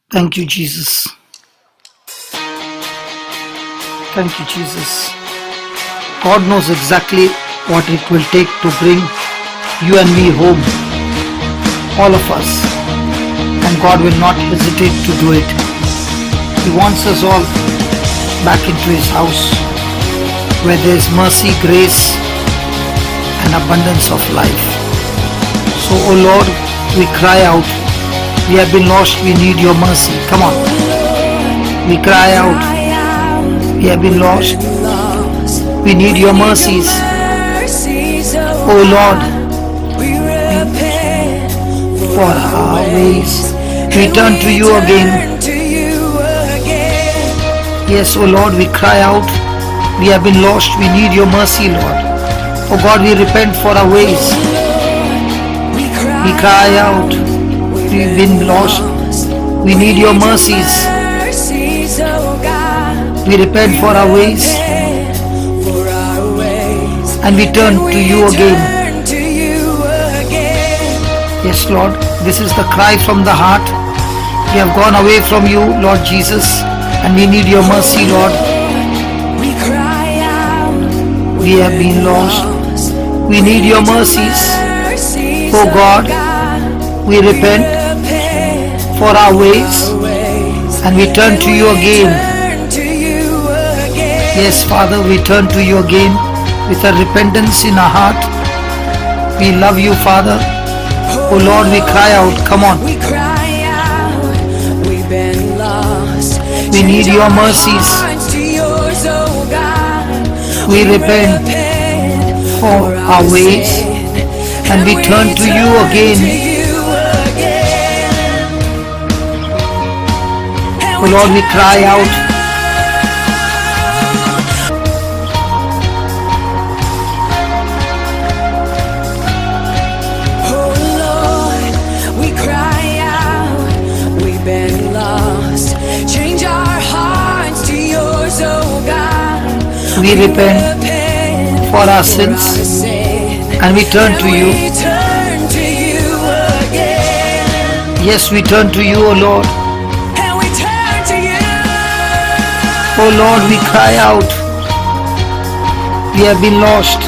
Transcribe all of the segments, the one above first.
Thank you, Jesus. Thank you, Jesus. God knows exactly what it will take to bring you and me home, all of us, and God will not hesitate to do it. He wants us all back into His house where there is mercy, grace, and abundance of life. So, oh Lord, we cry out. We have been lost. We need your mercy. Come on. We cry out. We have been lost. We need your mercies. Oh Lord, for our ways. We turn to you again. Yes, oh Lord, we cry out. We have been lost. We need your mercy, Lord. Oh God, we repent for our ways. We cry out. We've been lost. We need your mercies. We repent for our ways. And we turn to you again. Yes, Lord, this is the cry from the heart. We have gone away from you, Lord Jesus, and we need your mercy, Lord. We have been lost. We need your mercies. Oh God, we repent for our ways and we turn to you again. Yes, Father, we turn to you again with a repentance in our heart. We love you, Father. Oh Lord, we cry out. Come on. We need your mercies. We repent for our ways and we turn to you again. Oh Lord, we cry out. We repent for our sins and we turn to you. Yes, we turn to you, O Lord. O Lord, we cry out. We have been lost.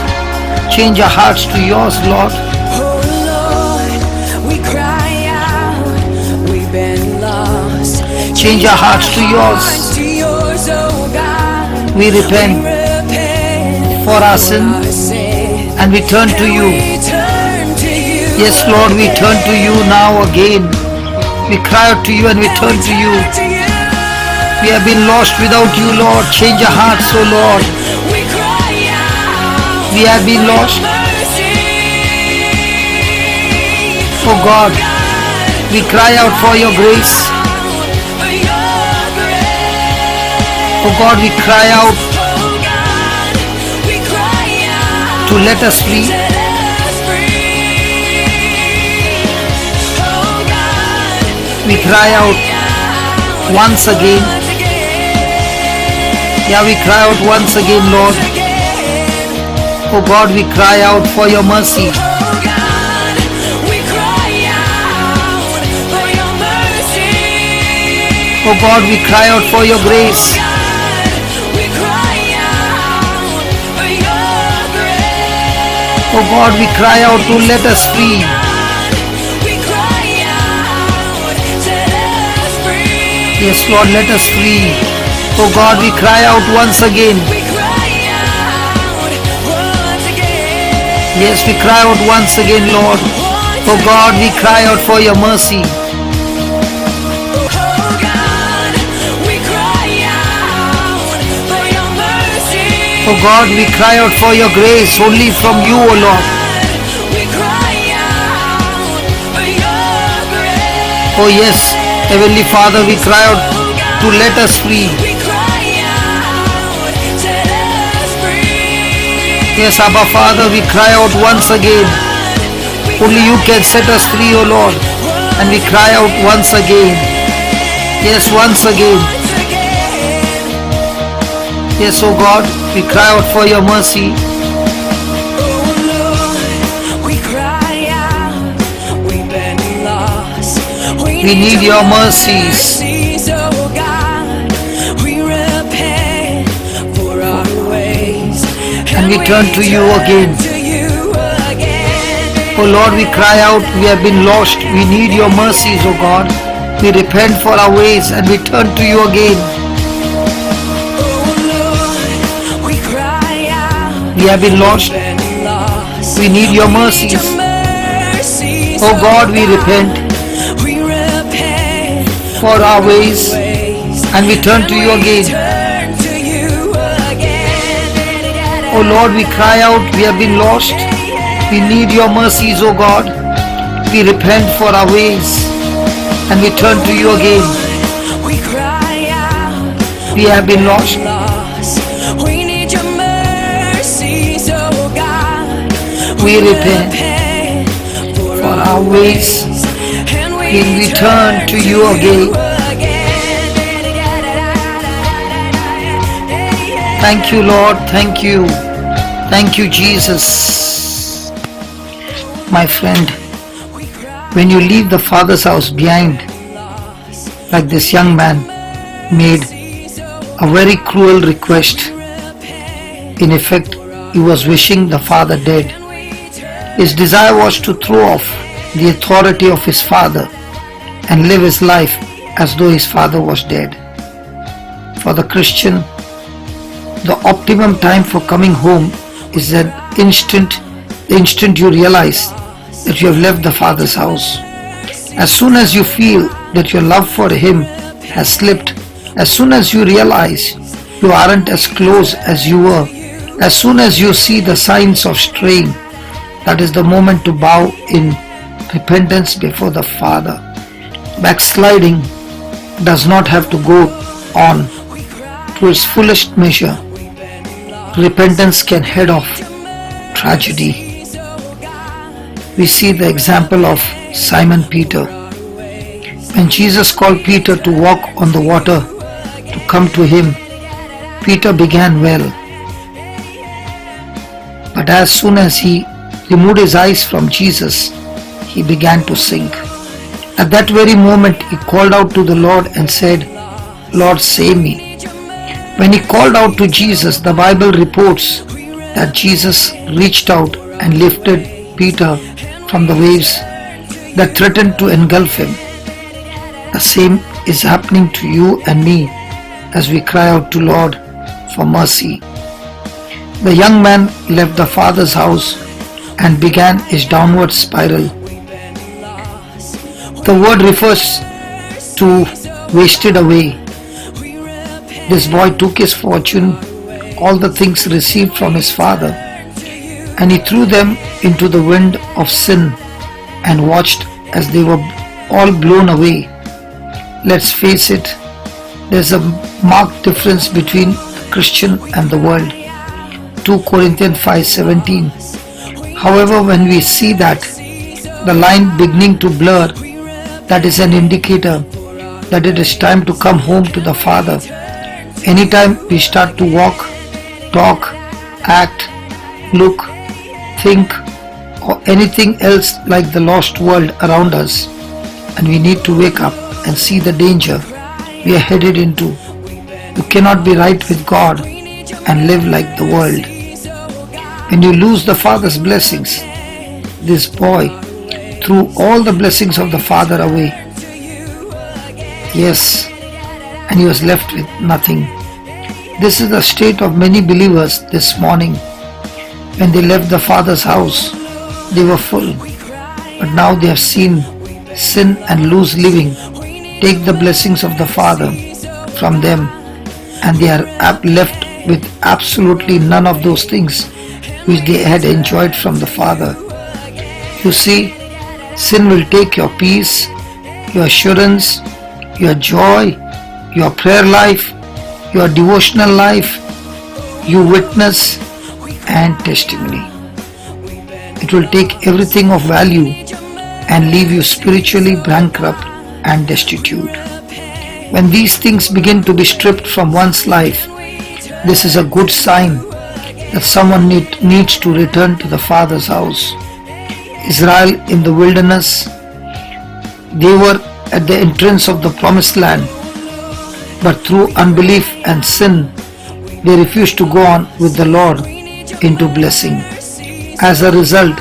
Change our hearts to yours, Lord. Change our hearts to yours. We repent for our sin and we turn to you. Yes, Lord, we turn to you now again. We cry out to you and we turn to you. We have been lost without you, Lord. Change our hearts, O Lord. We have been lost. Oh God, we cry out for your grace. Oh God, we cry out to let us free. We cry out once again. Yeah, we cry out once again, Lord. Oh God, we cry out for your mercy. Oh God, we cry out for your grace. Oh God, we cry out to let us free. Yes, Lord, let us free. Oh God, we cry out once again. Yes, we cry out once again, Lord. Oh God, we cry out for your mercy. Oh God, we cry out for your grace only from you, O Lord. Oh yes, Heavenly Father, we cry out to let us free. Yes, Abba Father, we cry out once again. Only you can set us free, O Lord. And we cry out once again. Yes, once again. Yes, O God, we cry out for your mercy. We cry out, we've been lost. We We need your mercies. Oh God, we repent for our ways, And we turn to you again. Oh Lord, we cry out, we have been lost. We need your mercies, oh God. We repent for our ways and we turn to you again. We have been lost. We need your mercies. Oh God, we repent for our ways and we turn to you again. Oh Lord, we cry out, we have been lost. We need your mercies, oh God. We repent for our ways and we turn to you again. We have been lost. We need your mercies, oh God. We repent for our ways and we turn to you again. Thank you, Lord. Thank you. Thank you, Jesus. My friend, when you leave the Father's house behind, like this young man made a very cruel request. In effect, he was wishing the father dead. His desire was to throw off the authority of his father and live his life as though his father was dead. For the Christian, the optimum time for coming home is the instant you realize that you have left the Father's house. As soon as you feel that your love for Him has slipped, as soon as you realize you aren't as close as you were, as soon as you see the signs of straying, that is the moment to bow in repentance before the Father. Backsliding does not have to go on to its fullest measure. Repentance can head off tragedy. We see the example of Simon Peter. When Jesus called Peter to walk on the water to come to him, Peter began well. But as soon as he removed his eyes from Jesus, he began to sink. At that very moment, he called out to the Lord and said, "Lord, save me." When he called out to Jesus, the Bible reports that Jesus reached out and lifted Peter from the waves that threatened to engulf him. The same is happening to you and me as we cry out to Lord for mercy. The young man left the Father's house and began his downward spiral. The word refers to wasted away. This boy took his fortune, all the things received from his father, and he threw them into the wind of sin and watched as they were all blown away. Let's face it, there's a marked difference between the Christian and the world. 2 Corinthians 5:17. However, when we see that the line beginning to blur, that is an indicator that it is time to come home to the Father. Anytime we start to walk, talk, act, look, think, or anything else like the lost world around us, and we need to wake up and see the danger we are headed into. You cannot be right with God and live like the world. When you lose the Father's blessings, this boy threw all the blessings of the Father away. Yes, and he was left with nothing. This is the state of many believers this morning. When they left the Father's house, they were full, but now they have seen sin and loose living take the blessings of the Father from them, and they are left with absolutely none of those things which they had enjoyed from the Father. You see, sin will take your peace, your assurance, your joy, your prayer life, your devotional life, your witness and testimony. It will take everything of value and leave you spiritually bankrupt and destitute. When these things begin to be stripped from one's life, this is a good sign that someone needs to return to the Father's house. Israel in the wilderness, they were at the entrance of the promised land, but through unbelief and sin, they refused to go on with the Lord into blessing. As a result,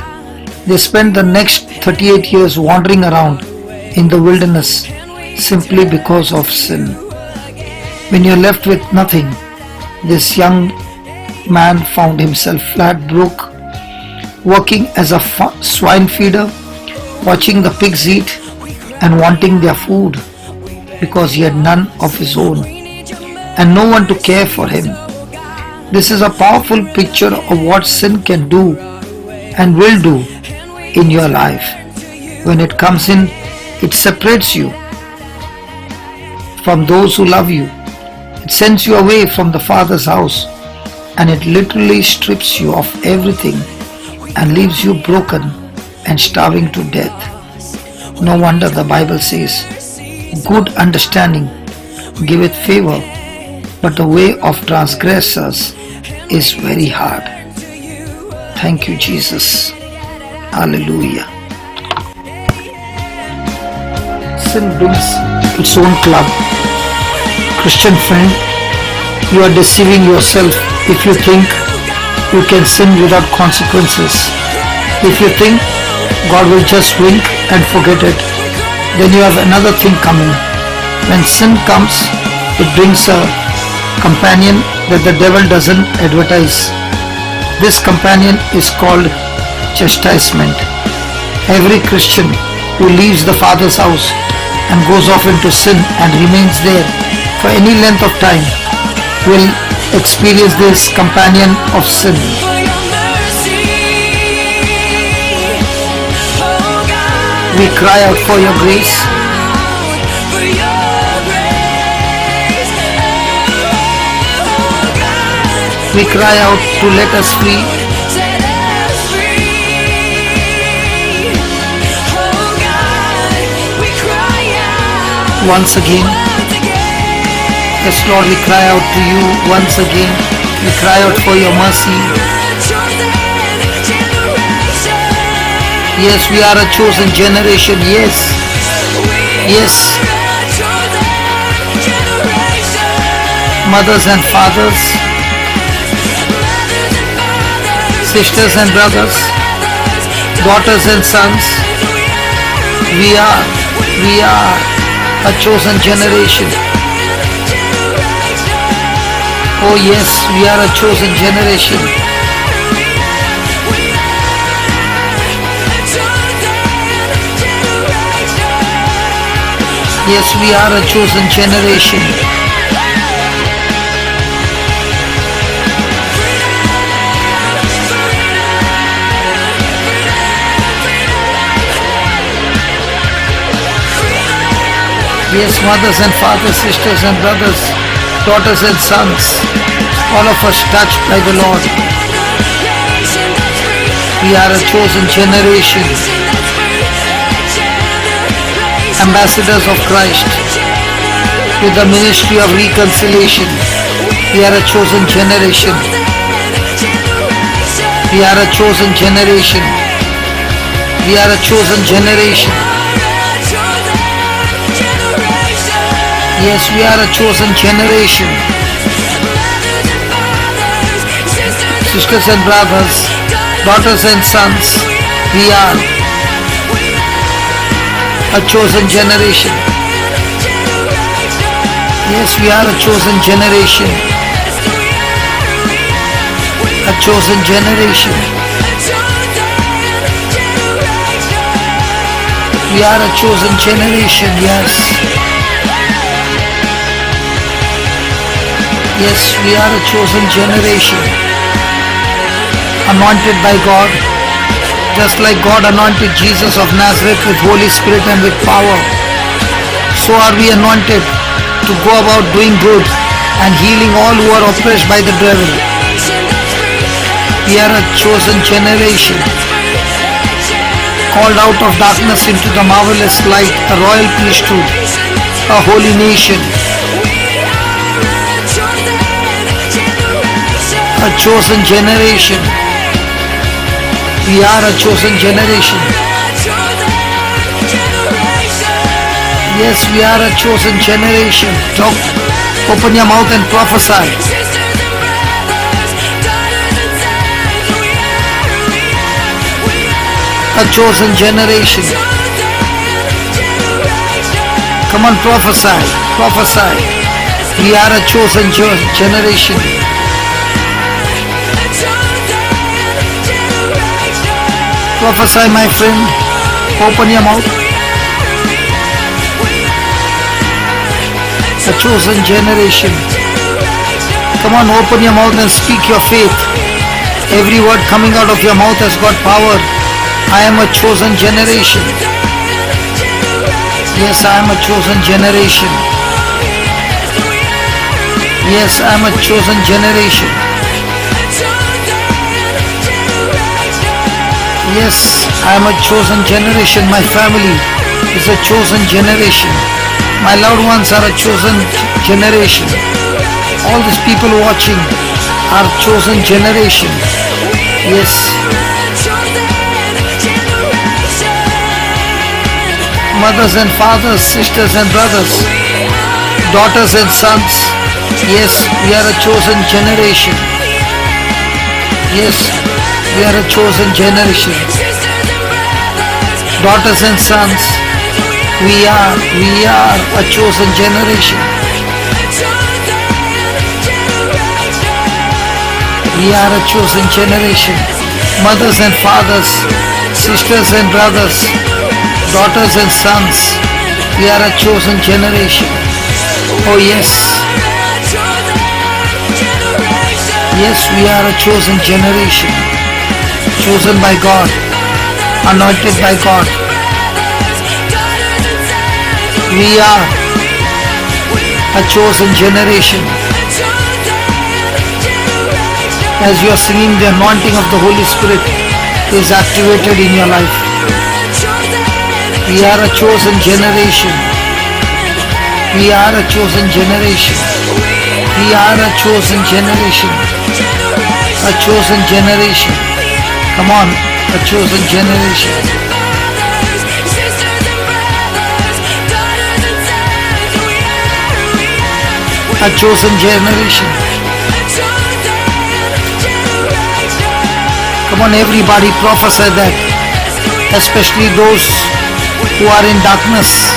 they spent the next 38 years wandering around in the wilderness simply because of sin. When you're left with nothing, this young man found himself flat broke, working as a swine feeder, watching the pigs eat and wanting their food because he had none of his own and no one to care for him. This is a powerful picture of what sin can do and will do in your life. When it comes in, it separates you from those who love you. It sends you away from the Father's house, and it literally strips you of everything and leaves you broken and starving to death. No wonder the Bible says, "Good understanding giveth favor, but the way of transgressors is very hard." Thank you, Jesus. Hallelujah. Sin brings its own club. Christian friend, you are deceiving yourself if you think you can sin without consequences. If you think God will just wink and forget it, then you have another thing coming. When sin comes, it brings a companion that the devil doesn't advertise. This companion is called chastisement. Every Christian who leaves the Father's house and goes off into sin and remains there for any length of time will experience this companion of sin. We cry out for your grace. We cry out to let us free. Once again. Yes, Lord, we cry out to you once again. We cry out for your mercy. Yes, we are a chosen generation. Yes. Yes. Mothers and fathers, sisters and brothers, daughters and sons, we are a chosen generation. Oh yes, we are a chosen generation. Yes, we are a chosen generation. Yes, mothers and fathers, sisters and brothers, daughters and sons, all of us touched by the Lord. We are a chosen generation, ambassadors of Christ with the ministry of reconciliation. We are a chosen generation. We are a chosen generation. We are a chosen generation. Yes, we are a chosen generation. Sisters and brothers, daughters and sons, we are a chosen generation. Yes, we are a chosen generation. A chosen generation. We are a chosen generation, yes. Yes, we are a chosen generation, anointed by God, just like God anointed Jesus of Nazareth with Holy Spirit and with power. So are we anointed to go about doing good and healing all who are oppressed by the devil. We are a chosen generation, called out of darkness into the marvelous light, a royal priesthood, a holy nation. A chosen generation. We are a chosen generation. Yes, we are a chosen generation. Talk. Open your mouth and prophesy. A chosen generation. Come on, prophesy. Prophesy. We are a chosen generation. Prophesy, my friend. Open your mouth. A chosen generation. Come on, open your mouth and speak your faith. Every word coming out of your mouth has got power. I am a chosen generation. Yes, I am a chosen generation. Yes, I am a chosen generation. Yes, I am a chosen generation. My family is a chosen generation. My loved ones are a chosen generation. All these people watching are chosen generation. Yes. Mothers and fathers, sisters and brothers, daughters and sons. Yes, we are a chosen generation. Yes, we are a chosen generation. Daughters and sons, we are a chosen generation. We are a chosen generation. Mothers and fathers, sisters and brothers, daughters and sons, we are a chosen generation. Oh yes. Yes, we are a chosen generation. Chosen by God. Anointed by God. We are a chosen generation. As you are singing, the anointing of the Holy Spirit is activated in your life. We are a chosen generation. We are a chosen generation. We are a chosen generation. A chosen generation. Come on, a chosen generation. A chosen generation. Come on, everybody prophesy that. Especially those who are in darkness.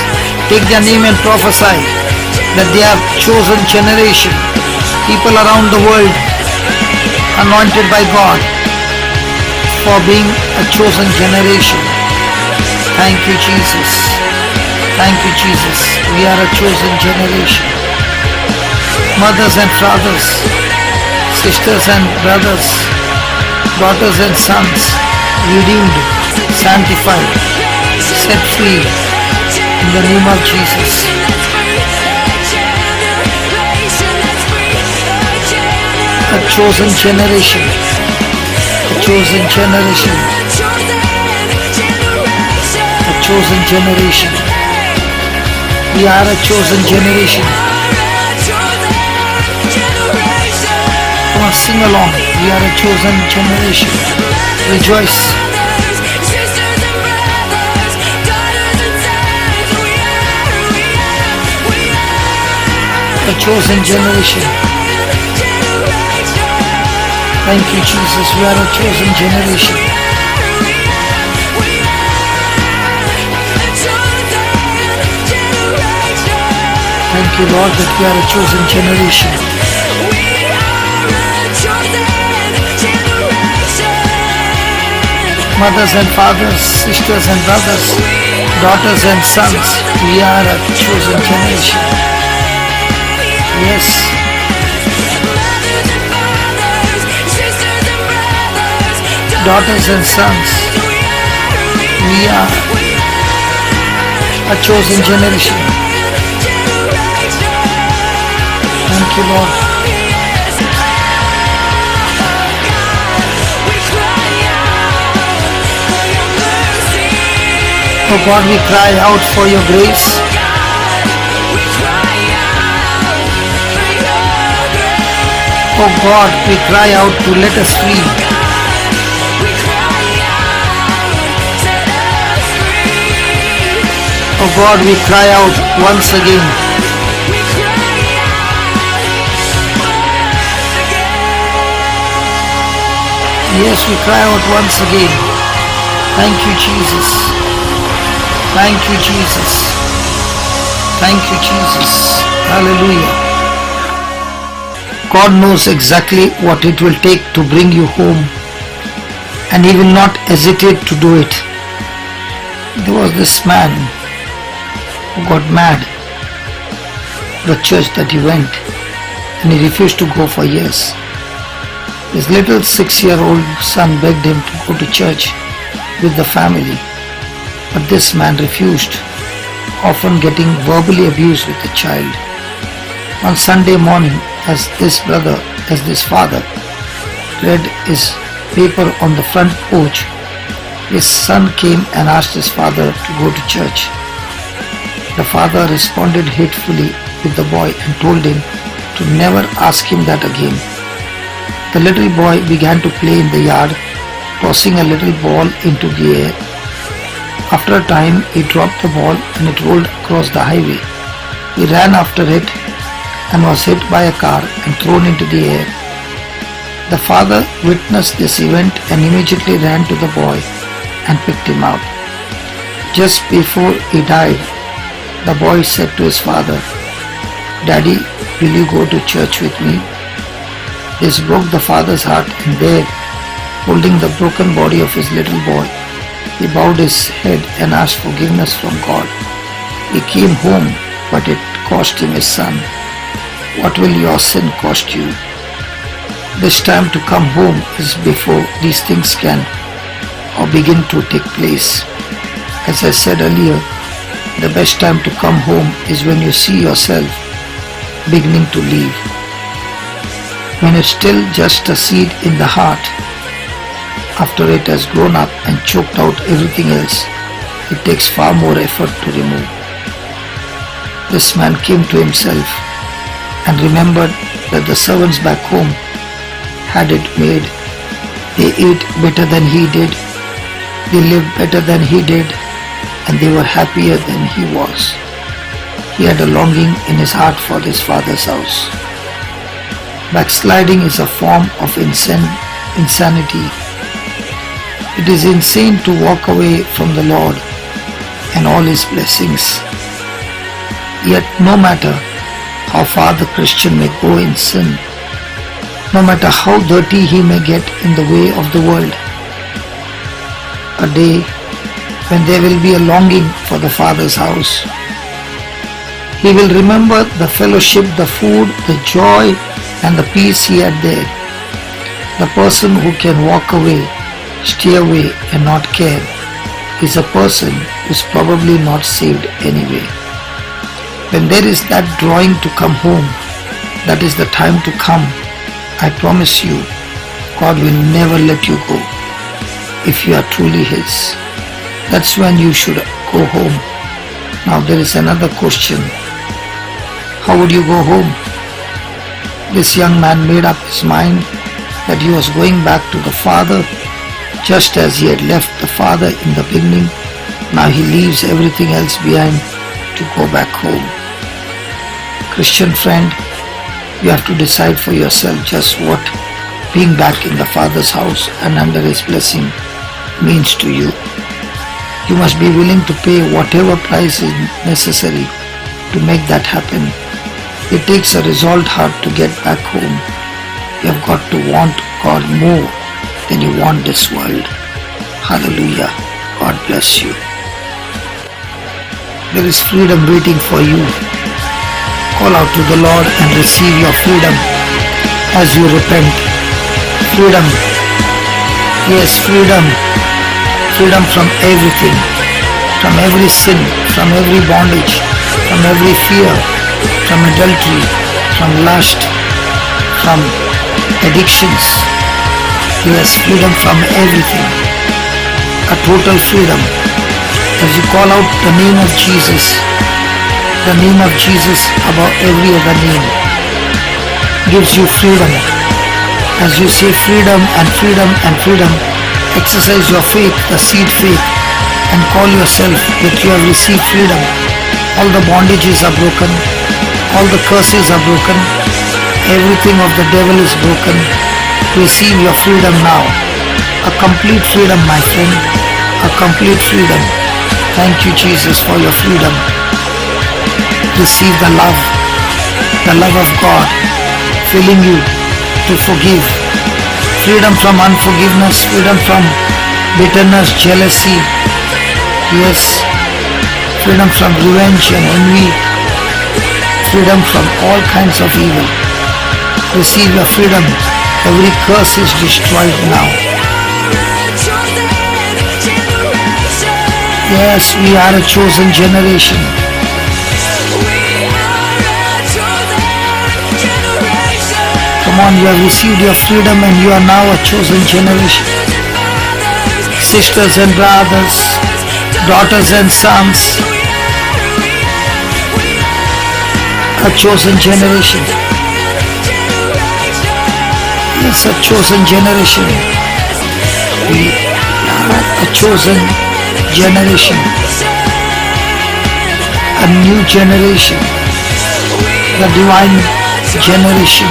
Take their name and prophesy that they are chosen generation. People around the world anointed by God for being a chosen generation. Thank you, Jesus. Thank you, Jesus. We are a chosen generation. Mothers and fathers, sisters and brothers, daughters and sons, redeemed, sanctified, set free in the name of Jesus. A chosen generation. A chosen generation. A chosen generation. We are a chosen generation. Come on, sing along. We are a chosen generation. Rejoice. A chosen generation. Thank you, Jesus. We are a chosen generation. Thank you, Lord, that we are a chosen generation. Mothers and fathers, sisters and brothers, daughters and sons, we are a chosen generation. Yes. Daughters and sons, we are a chosen generation. Thank you, Lord. Oh God, we cry out for your grace. Oh God, we cry out to let us free. Oh God, we cry out once again. We cry out once again. Yes, we cry out once again. Thank you, Jesus. Thank you, Jesus. Thank you, Jesus. Hallelujah. God knows exactly what it will take to bring you home, and He will not hesitate to do it. There was this man who got mad at the church that he went, and he refused to go for years. His little 6-year-old son begged him to go to church with the family, but this man refused, often getting verbally abused with the child. On Sunday morning, as this father read his paper on the front porch, his son came and asked his father to go to church. The father responded hatefully with the boy and told him to never ask him that again. The little boy began to play in the yard, tossing a little ball into the air. After a time, he dropped the ball and it rolled across the highway. He ran after it and was hit by a car and thrown into the air. The father witnessed this event and immediately ran to the boy and picked him up. Just before he died, the boy said to his father, "Daddy, will you go to church with me?" This broke the father's heart, and there, holding the broken body of his little boy, he bowed his head and asked forgiveness from God. He came home, but it cost him his son. What will your sin cost you? This time to come home is before these things can or begin to take place. As I said earlier, the best time to come home is when you see yourself beginning to leave. When it's still just a seed in the heart, after it has grown up and choked out everything else, it takes far more effort to remove. This man came to himself and remembered that the servants back home had it made. They ate better than he did, they lived better than he did, and they were happier than he was. He had a longing in his heart for his father's house. Backsliding is a form of insanity. It is insane to walk away from the Lord and all His blessings. Yet no matter how far the Christian may go in sin, no matter how dirty he may get in the way of the world, a day when there will be a longing for the Father's house. He will remember the fellowship, the food, the joy, and the peace he had there. The person who can walk away, stay away, and not care is a person who is probably not saved anyway. When there is that drawing to come home, that is the time to come. I promise you, God will never let you go if you are truly His. That's when you should go home. Now there is another question. How would you go home? This young man made up his mind that he was going back to the Father just as he had left the Father in the beginning. Now he leaves everything else behind to go back home. Christian friend, you have to decide for yourself just what being back in the Father's house and under His blessing means to you. You must be willing to pay whatever price is necessary to make that happen. It takes a resolved heart to get back home. You have got to want God more than you want this world. Hallelujah. God bless you. There is freedom waiting for you. Call out to the Lord and receive your freedom as you repent. Freedom. Yes, freedom. Freedom from everything. From every sin. From every bondage. From every fear. From adultery. From lust. From addictions. Yes, freedom from everything. A total freedom. As you call out the name of Jesus, the name of Jesus above every other name gives you freedom. As you say freedom and freedom and freedom, exercise your faith, the seed faith, and call yourself that you have received freedom. All the bondages are broken. All the curses are broken. Everything of the devil is broken. Receive your freedom now. A complete freedom, my friend. A complete freedom. Thank you, Jesus, for your freedom. Receive the love of God, filling you to forgive. Freedom from unforgiveness, freedom from bitterness, jealousy. Yes, freedom from revenge and envy. Freedom from all kinds of evil. Receive your freedom. Every curse is destroyed now. Yes, we are a chosen generation. Come on, you have received your freedom and you are now a chosen generation. Sisters and brothers, daughters and sons, a chosen generation. Yes, a chosen generation. We are a chosen generation. A new generation. The divine generation.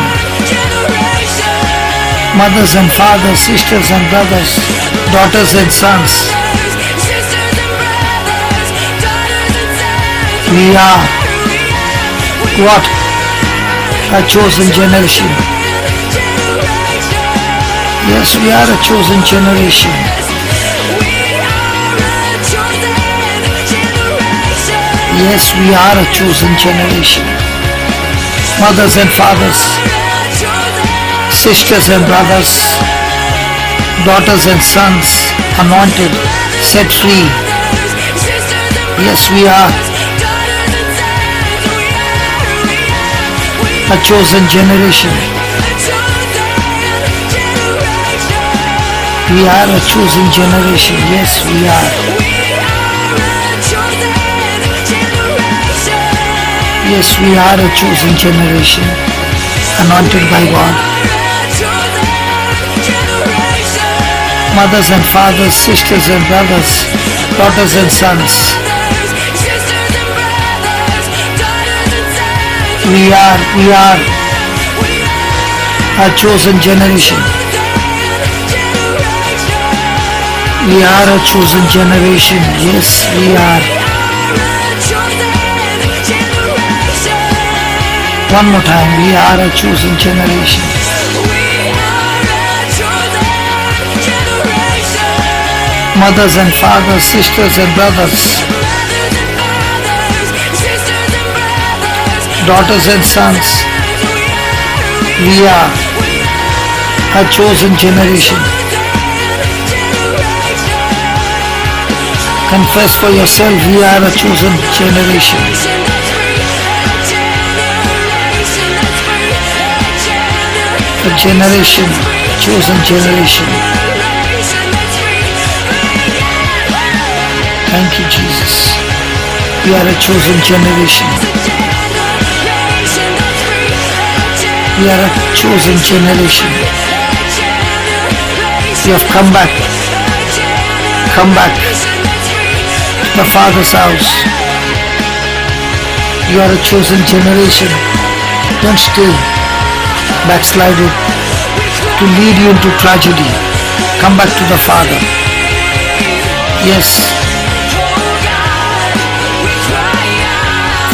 Mothers and fathers, sisters and brothers, daughters and sons. We are what? A chosen generation. Yes, we are a chosen generation. Yes, we are a chosen generation. Mothers and fathers, sisters and brothers, daughters and sons, anointed, set free. Yes, we are a chosen generation. We are a chosen generation. Yes, we are. Yes, we are a chosen generation, anointed by God. Mothers and fathers, sisters and brothers, daughters and sons. We are a chosen generation. We are a chosen generation. Yes, we are. One more time, we are a chosen generation. Mothers and fathers, sisters and brothers, daughters and sons, we are a chosen generation. Confess for yourself, we are a chosen generation. A generation, chosen generation. Thank you, Jesus. We are a chosen generation. We are a chosen generation. You have come back. Come back to the Father's house. You are a chosen generation. Don't stay backslided to lead you into tragedy. Come back to the Father. Yes.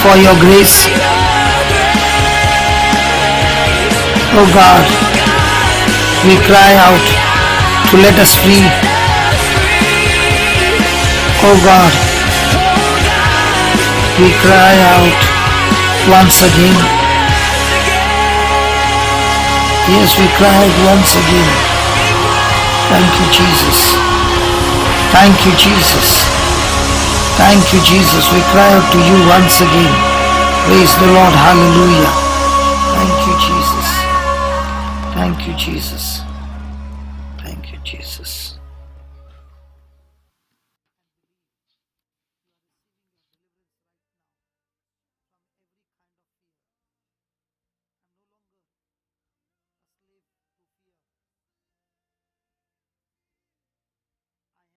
For your grace. Oh God, we cry out to let us free. Oh God, we cry out once again. Yes, we cry out once again. Thank you, Jesus. Thank you, Jesus. Thank you, Jesus. We cry out to you once again. Praise the Lord. Hallelujah. Thank you, Jesus. Thank you, Jesus.